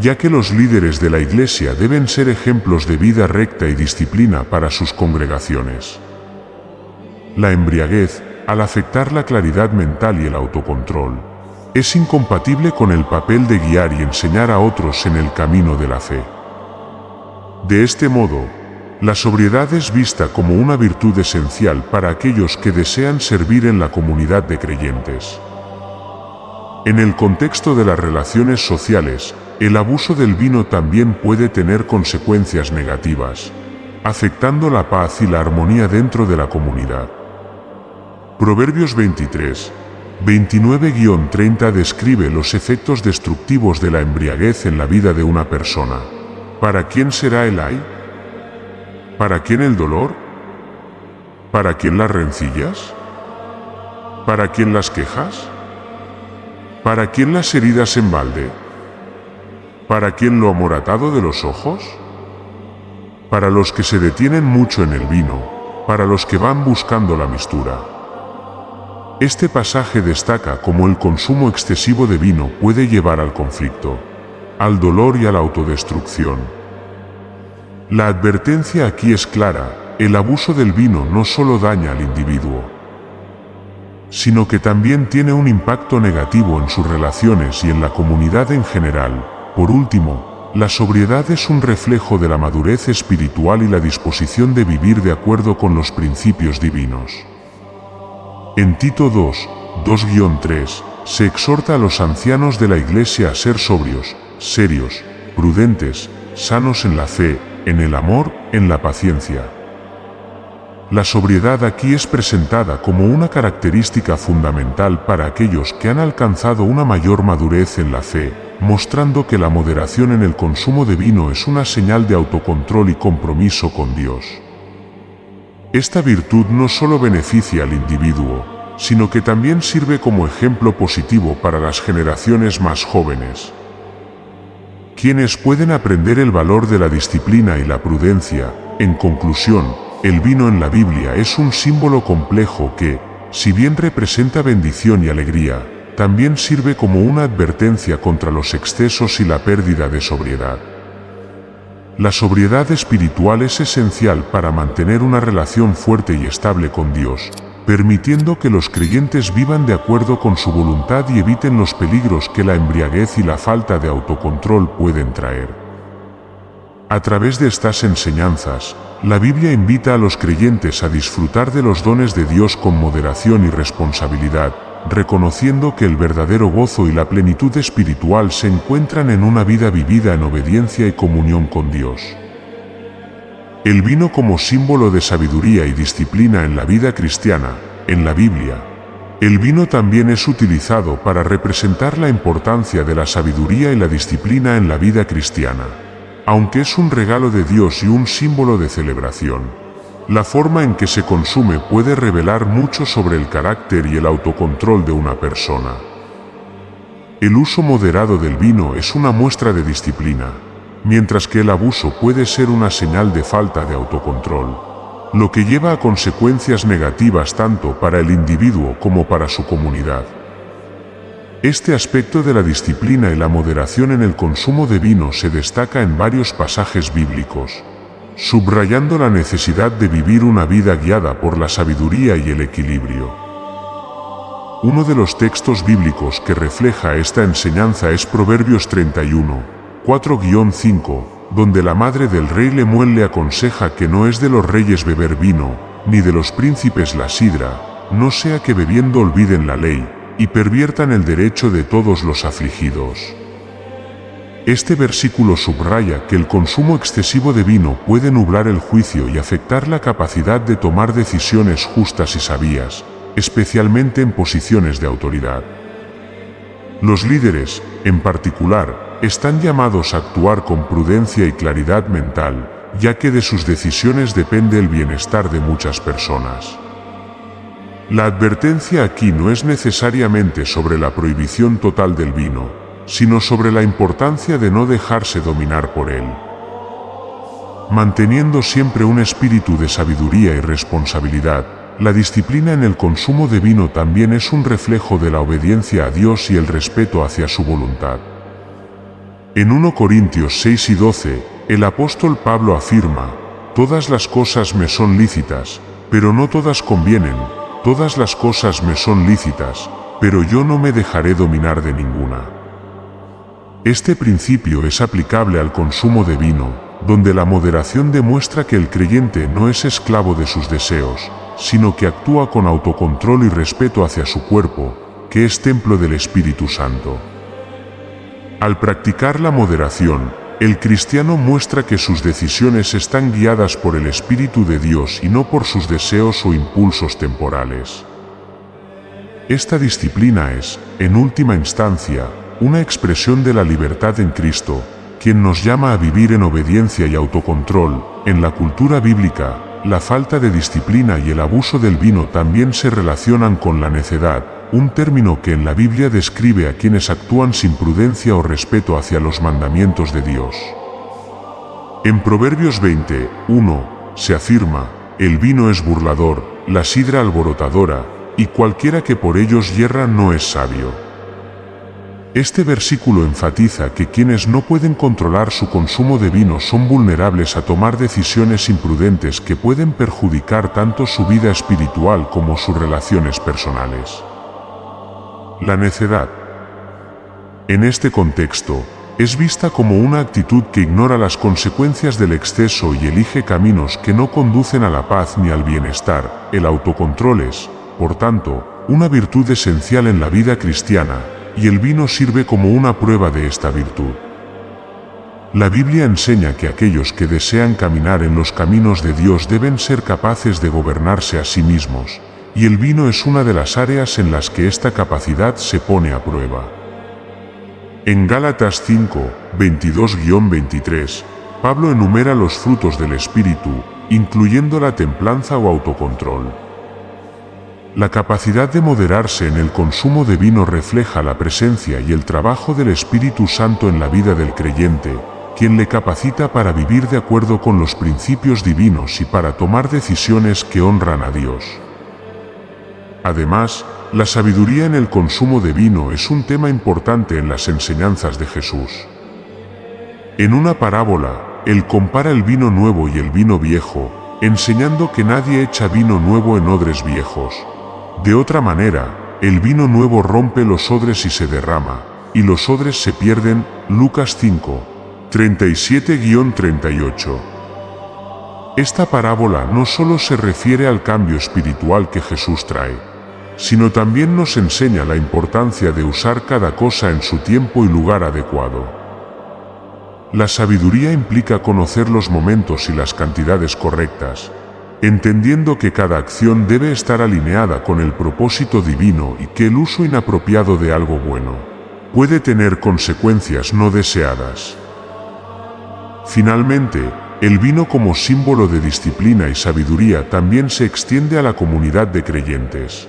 ya que los líderes de la Iglesia deben ser ejemplos de vida recta y disciplina para sus congregaciones. La embriaguez, al afectar la claridad mental y el autocontrol, es incompatible con el papel de guiar y enseñar a otros en el camino de la fe. De este modo, la sobriedad es vista como una virtud esencial para aquellos que desean servir en la comunidad de creyentes. En el contexto de las relaciones sociales, el abuso del vino también puede tener consecuencias negativas, afectando la paz y la armonía dentro de la comunidad. Proverbios 23, 29-30 describe los efectos destructivos de la embriaguez en la vida de una persona. ¿Para quién será el ay? ¿Para quién el dolor? ¿Para quién las rencillas? ¿Para quién las quejas? ¿Para quién las heridas en balde? ¿Para quién lo amoratado de los ojos? Para los que se detienen mucho en el vino, para los que van buscando la mistura. Este pasaje destaca cómo el consumo excesivo de vino puede llevar al conflicto, al dolor y a la autodestrucción. La advertencia aquí es clara: el abuso del vino no solo daña al individuo, sino que también tiene un impacto negativo en sus relaciones y en la comunidad en general. Por último, la sobriedad es un reflejo de la madurez espiritual y la disposición de vivir de acuerdo con los principios divinos. En Tito 2, 2-3, se exhorta a los ancianos de la Iglesia a ser sobrios, serios, prudentes, sanos en la fe, en el amor, en la paciencia. La sobriedad aquí es presentada como una característica fundamental para aquellos que han alcanzado una mayor madurez en la fe, mostrando que la moderación en el consumo de vino es una señal de autocontrol y compromiso con Dios. Esta virtud no solo beneficia al individuo, sino que también sirve como ejemplo positivo para las generaciones más jóvenes, quienes pueden aprender el valor de la disciplina y la prudencia. En conclusión, el vino en la Biblia es un símbolo complejo que, si bien representa bendición y alegría, también sirve como una advertencia contra los excesos y la pérdida de sobriedad. La sobriedad espiritual es esencial para mantener una relación fuerte y estable con Dios, permitiendo que los creyentes vivan de acuerdo con su voluntad y eviten los peligros que la embriaguez y la falta de autocontrol pueden traer. A través de estas enseñanzas, la Biblia invita a los creyentes a disfrutar de los dones de Dios con moderación y responsabilidad, reconociendo que el verdadero gozo y la plenitud espiritual se encuentran en una vida vivida en obediencia y comunión con Dios. El vino como símbolo de sabiduría y disciplina en la vida cristiana. En la Biblia, el vino también es utilizado para representar la importancia de la sabiduría y la disciplina en la vida cristiana. Aunque es un regalo de Dios y un símbolo de celebración, la forma en que se consume puede revelar mucho sobre el carácter y el autocontrol de una persona. El uso moderado del vino es una muestra de disciplina, mientras que el abuso puede ser una señal de falta de autocontrol, lo que lleva a consecuencias negativas tanto para el individuo como para su comunidad. Este aspecto de la disciplina y la moderación en el consumo de vino se destaca en varios pasajes bíblicos, subrayando la necesidad de vivir una vida guiada por la sabiduría y el equilibrio. Uno de los textos bíblicos que refleja esta enseñanza es Proverbios 31, 4-5, donde la madre del rey Lemuel le aconseja que no es de los reyes beber vino, ni de los príncipes la sidra, no sea que bebiendo olviden la ley, y perviertan el derecho de todos los afligidos. Este versículo subraya que el consumo excesivo de vino puede nublar el juicio y afectar la capacidad de tomar decisiones justas y sabias, especialmente en posiciones de autoridad. Los líderes, en particular, están llamados a actuar con prudencia y claridad mental, ya que de sus decisiones depende el bienestar de muchas personas. La advertencia aquí no es necesariamente sobre la prohibición total del vino, sino sobre la importancia de no dejarse dominar por él. Manteniendo siempre un espíritu de sabiduría y responsabilidad, la disciplina en el consumo de vino también es un reflejo de la obediencia a Dios y el respeto hacia su voluntad. En 1 Corintios 6 y 12, el apóstol Pablo afirma: «Todas las cosas me son lícitas, pero no todas convienen, todas las cosas me son lícitas, pero yo no me dejaré dominar de ninguna». Este principio es aplicable al consumo de vino, donde la moderación demuestra que el creyente no es esclavo de sus deseos, sino que actúa con autocontrol y respeto hacia su cuerpo, que es templo del Espíritu Santo. Al practicar la moderación, el cristiano muestra que sus decisiones están guiadas por el Espíritu de Dios y no por sus deseos o impulsos temporales. Esta disciplina es, en última instancia, una expresión de la libertad en Cristo, quien nos llama a vivir en obediencia y autocontrol. En la cultura bíblica, la falta de disciplina y el abuso del vino también se relacionan con la necedad, un término que en la Biblia describe a quienes actúan sin prudencia o respeto hacia los mandamientos de Dios. En Proverbios 20:1 se afirma: «El vino es burlador, la sidra alborotadora, y cualquiera que por ellos yerra no es sabio». Este versículo enfatiza que quienes no pueden controlar su consumo de vino son vulnerables a tomar decisiones imprudentes que pueden perjudicar tanto su vida espiritual como sus relaciones personales. La necedad, en este contexto, es vista como una actitud que ignora las consecuencias del exceso y elige caminos que no conducen a la paz ni al bienestar. El autocontrol es, por tanto, una virtud esencial en la vida cristiana, y el vino sirve como una prueba de esta virtud. La Biblia enseña que aquellos que desean caminar en los caminos de Dios deben ser capaces de gobernarse a sí mismos, y el vino es una de las áreas en las que esta capacidad se pone a prueba. En Gálatas 5, 22-23, Pablo enumera los frutos del Espíritu, incluyendo la templanza o autocontrol. La capacidad de moderarse en el consumo de vino refleja la presencia y el trabajo del Espíritu Santo en la vida del creyente, quien le capacita para vivir de acuerdo con los principios divinos y para tomar decisiones que honran a Dios. Además, la sabiduría en el consumo de vino es un tema importante en las enseñanzas de Jesús. En una parábola, él compara el vino nuevo y el vino viejo, enseñando que nadie echa vino nuevo en odres viejos. De otra manera, el vino nuevo rompe los odres y se derrama, y los odres se pierden. Lucas 5, 37-38. Esta parábola no solo se refiere al cambio espiritual que Jesús trae, sino también nos enseña la importancia de usar cada cosa en su tiempo y lugar adecuado. La sabiduría implica conocer los momentos y las cantidades correctas, entendiendo que cada acción debe estar alineada con el propósito divino y que el uso inapropiado de algo bueno puede tener consecuencias no deseadas. Finalmente, el vino como símbolo de disciplina y sabiduría también se extiende a la comunidad de creyentes.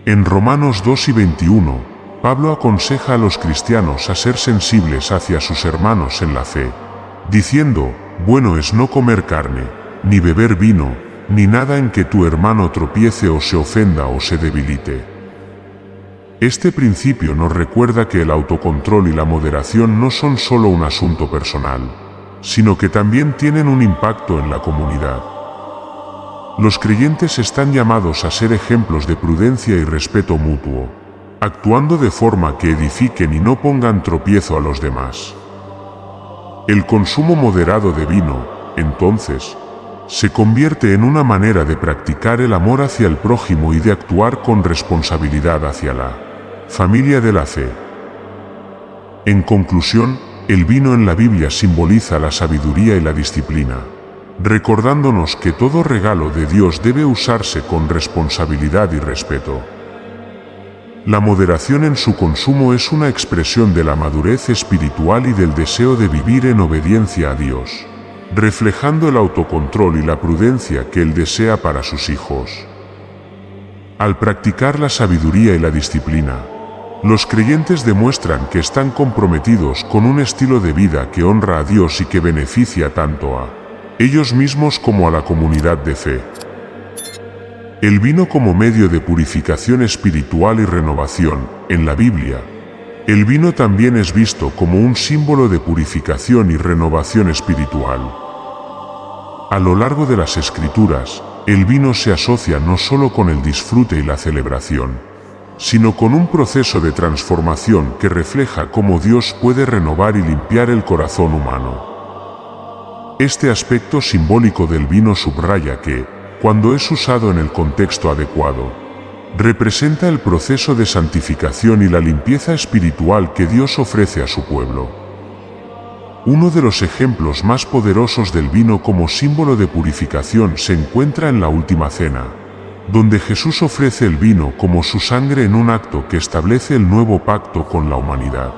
En Romanos 2:21, Pablo aconseja a los cristianos a ser sensibles hacia sus hermanos en la fe, diciendo: «Bueno es no comer carne, ni beber vino, ni nada en que tu hermano tropiece o se ofenda o se debilite». Este principio nos recuerda que el autocontrol y la moderación no son solo un asunto personal, sino que también tienen un impacto en la comunidad. Los creyentes están llamados a ser ejemplos de prudencia y respeto mutuo, actuando de forma que edifiquen y no pongan tropiezo a los demás. El consumo moderado de vino, entonces, se convierte en una manera de practicar el amor hacia el prójimo y de actuar con responsabilidad hacia la familia de la fe. En conclusión, el vino en la Biblia simboliza la sabiduría y la disciplina, recordándonos que todo regalo de Dios debe usarse con responsabilidad y respeto. La moderación en su consumo es una expresión de la madurez espiritual y del deseo de vivir en obediencia a Dios. reflejando el autocontrol y la prudencia que Él desea para sus hijos. Al practicar la sabiduría y la disciplina, los creyentes demuestran que están comprometidos con un estilo de vida que honra a Dios y que beneficia tanto a ellos mismos como a la comunidad de fe. El vino como medio de purificación espiritual y renovación. En la Biblia, el vino también es visto como un símbolo de purificación y renovación espiritual. A lo largo de las Escrituras, el vino se asocia no solo con el disfrute y la celebración, sino con un proceso de transformación que refleja cómo Dios puede renovar y limpiar el corazón humano. Este aspecto simbólico del vino subraya que, cuando es usado en el contexto adecuado, representa el proceso de santificación y la limpieza espiritual que Dios ofrece a su pueblo. Uno de los ejemplos más poderosos del vino como símbolo de purificación se encuentra en la Última Cena, donde Jesús ofrece el vino como su sangre en un acto que establece el nuevo pacto con la humanidad.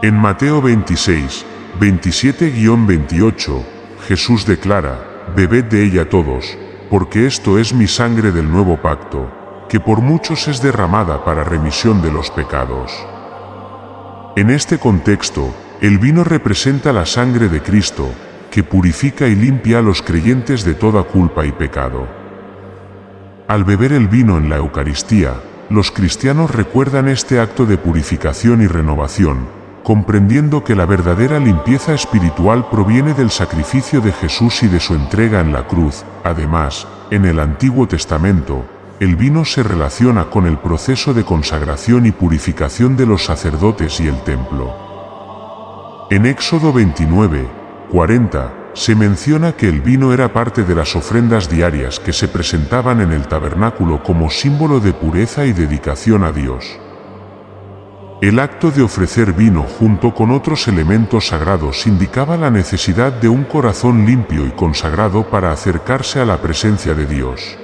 En Mateo 26, 27-28, Jesús declara: «Bebed de ella todos, porque esto es mi sangre del nuevo pacto, que por muchos es derramada para remisión de los pecados». En este contexto, el vino representa la sangre de Cristo, que purifica y limpia a los creyentes de toda culpa y pecado. Al beber el vino en la Eucaristía, los cristianos recuerdan este acto de purificación y renovación, comprendiendo que la verdadera limpieza espiritual proviene del sacrificio de Jesús y de su entrega en la cruz. Además, en el Antiguo Testamento, el vino se relaciona con el proceso de consagración y purificación de los sacerdotes y el templo. En Éxodo 29, 40, se menciona que el vino era parte de las ofrendas diarias que se presentaban en el tabernáculo como símbolo de pureza y dedicación a Dios. El acto de ofrecer vino junto con otros elementos sagrados indicaba la necesidad de un corazón limpio y consagrado para acercarse a la presencia de Dios.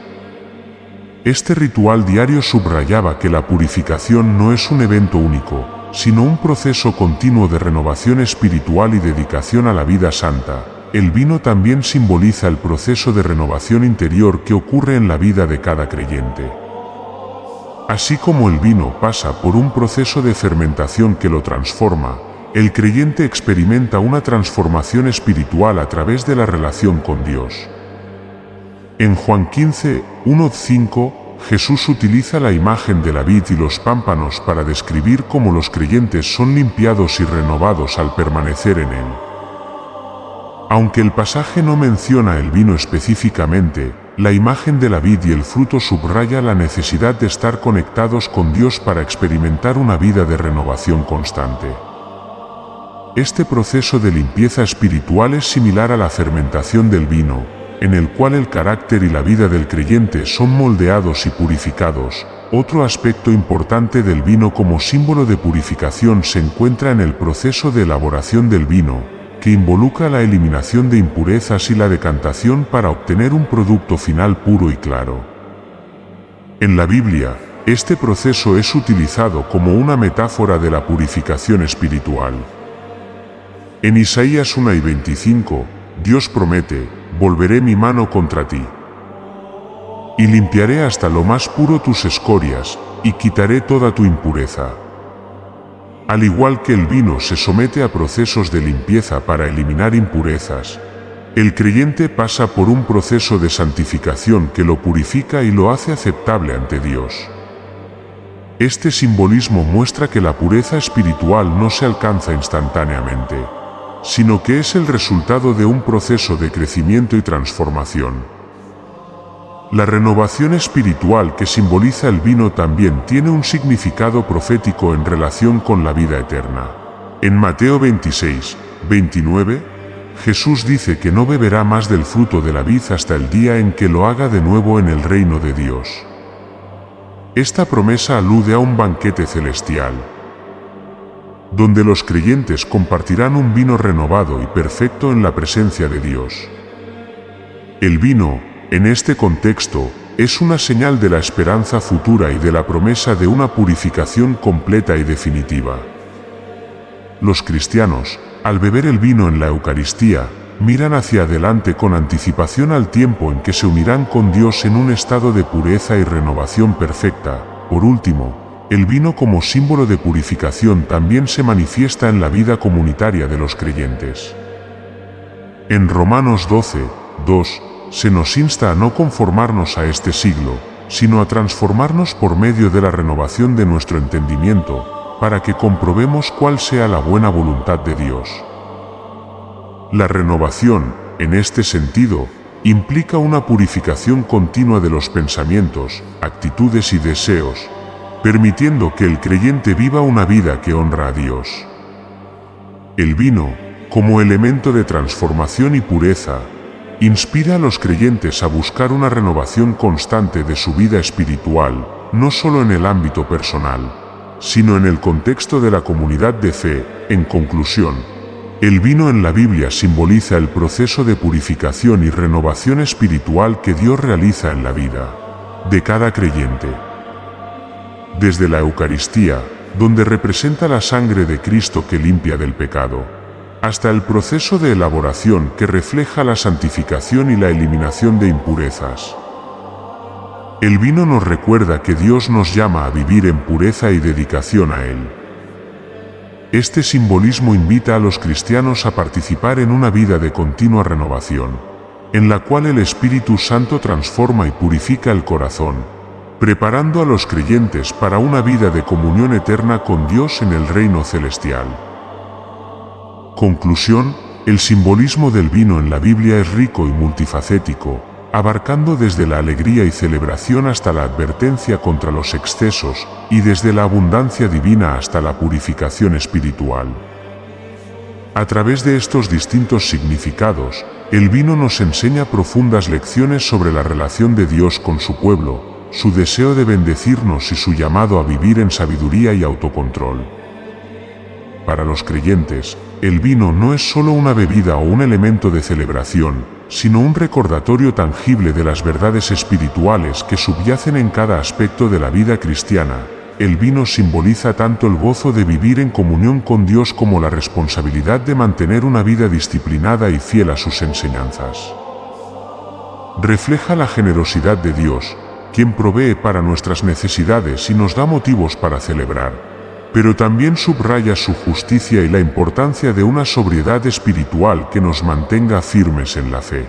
Este ritual diario subrayaba que la purificación no es un evento único, sino un proceso continuo de renovación espiritual y dedicación a la vida santa. El vino también simboliza el proceso de renovación interior que ocurre en la vida de cada creyente. Así como el vino pasa por un proceso de fermentación que lo transforma, el creyente experimenta una transformación espiritual a través de la relación con Dios. En Juan 15, 1-5, Jesús utiliza la imagen de la vid y los pámpanos para describir cómo los creyentes son limpiados y renovados al permanecer en él. Aunque el pasaje no menciona el vino específicamente, la imagen de la vid y el fruto subraya la necesidad de estar conectados con Dios para experimentar una vida de renovación constante. Este proceso de limpieza espiritual es similar a la fermentación del vino, en el cual el carácter y la vida del creyente son moldeados y purificados. Otro aspecto importante del vino como símbolo de purificación se encuentra en el proceso de elaboración del vino, que involucra la eliminación de impurezas y la decantación para obtener un producto final puro y claro. En la Biblia, este proceso es utilizado como una metáfora de la purificación espiritual. En Isaías 1:25, Dios promete: «Volveré mi mano contra ti, y limpiaré hasta lo más puro tus escorias, y quitaré toda tu impureza». Al igual que el vino se somete a procesos de limpieza para eliminar impurezas, el creyente pasa por un proceso de santificación que lo purifica y lo hace aceptable ante Dios. Este simbolismo muestra que la pureza espiritual no se alcanza instantáneamente, sino que es el resultado de un proceso de crecimiento y transformación. La renovación espiritual que simboliza el vino también tiene un significado profético en relación con la vida eterna. En Mateo 26, 29, Jesús dice que no beberá más del fruto de la vid hasta el día en que lo haga de nuevo en el reino de Dios. Esta promesa alude a un banquete celestial, donde los creyentes compartirán un vino renovado y perfecto en la presencia de Dios. El vino, en este contexto, es una señal de la esperanza futura y de la promesa de una purificación completa y definitiva. Los cristianos, al beber el vino en la Eucaristía, miran hacia adelante con anticipación al tiempo en que se unirán con Dios en un estado de pureza y renovación perfecta. Por último, el vino como símbolo de purificación también se manifiesta en la vida comunitaria de los creyentes. En Romanos 12:2, se nos insta a no conformarnos a este siglo, sino a transformarnos por medio de la renovación de nuestro entendimiento, para que comprobemos cuál sea la buena voluntad de Dios. La renovación, en este sentido, implica una purificación continua de los pensamientos, actitudes y deseos, permitiendo que el creyente viva una vida que honra a Dios. El vino, como elemento de transformación y pureza, inspira a los creyentes a buscar una renovación constante de su vida espiritual, no solo en el ámbito personal, sino en el contexto de la comunidad de fe. En conclusión, el vino en la Biblia simboliza el proceso de purificación y renovación espiritual que Dios realiza en la vida de cada creyente. Desde la Eucaristía, donde representa la sangre de Cristo que limpia del pecado, hasta el proceso de elaboración que refleja la santificación y la eliminación de impurezas. El vino nos recuerda que Dios nos llama a vivir en pureza y dedicación a Él. Este simbolismo invita a los cristianos a participar en una vida de continua renovación, en la cual el Espíritu Santo transforma y purifica el corazón, preparando a los creyentes para una vida de comunión eterna con Dios en el reino celestial. Conclusión: el simbolismo del vino en la Biblia es rico y multifacético, abarcando desde la alegría y celebración hasta la advertencia contra los excesos, y desde la abundancia divina hasta la purificación espiritual. A través de estos distintos significados, el vino nos enseña profundas lecciones sobre la relación de Dios con su pueblo, su deseo de bendecirnos y su llamado a vivir en sabiduría y autocontrol. Para los creyentes, el vino no es solo una bebida o un elemento de celebración, sino un recordatorio tangible de las verdades espirituales que subyacen en cada aspecto de la vida cristiana. El vino simboliza tanto el gozo de vivir en comunión con Dios como la responsabilidad de mantener una vida disciplinada y fiel a sus enseñanzas. Refleja la generosidad de Dios, quien provee para nuestras necesidades y nos da motivos para celebrar, pero también subraya su justicia y la importancia de una sobriedad espiritual que nos mantenga firmes en la fe.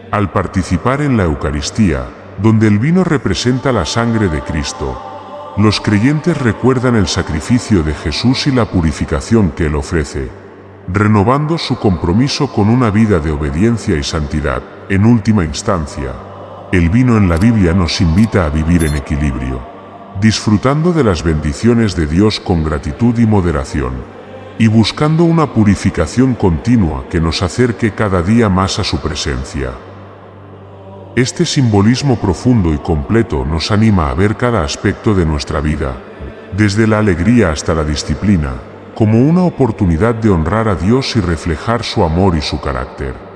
Al participar en la Eucaristía, donde el vino representa la sangre de Cristo, los creyentes recuerdan el sacrificio de Jesús y la purificación que Él ofrece, renovando su compromiso con una vida de obediencia y santidad. En última instancia, el vino en la Biblia nos invita a vivir en equilibrio, disfrutando de las bendiciones de Dios con gratitud y moderación, y buscando una purificación continua que nos acerque cada día más a su presencia. Este simbolismo profundo y completo nos anima a ver cada aspecto de nuestra vida, desde la alegría hasta la disciplina, como una oportunidad de honrar a Dios y reflejar su amor y su carácter.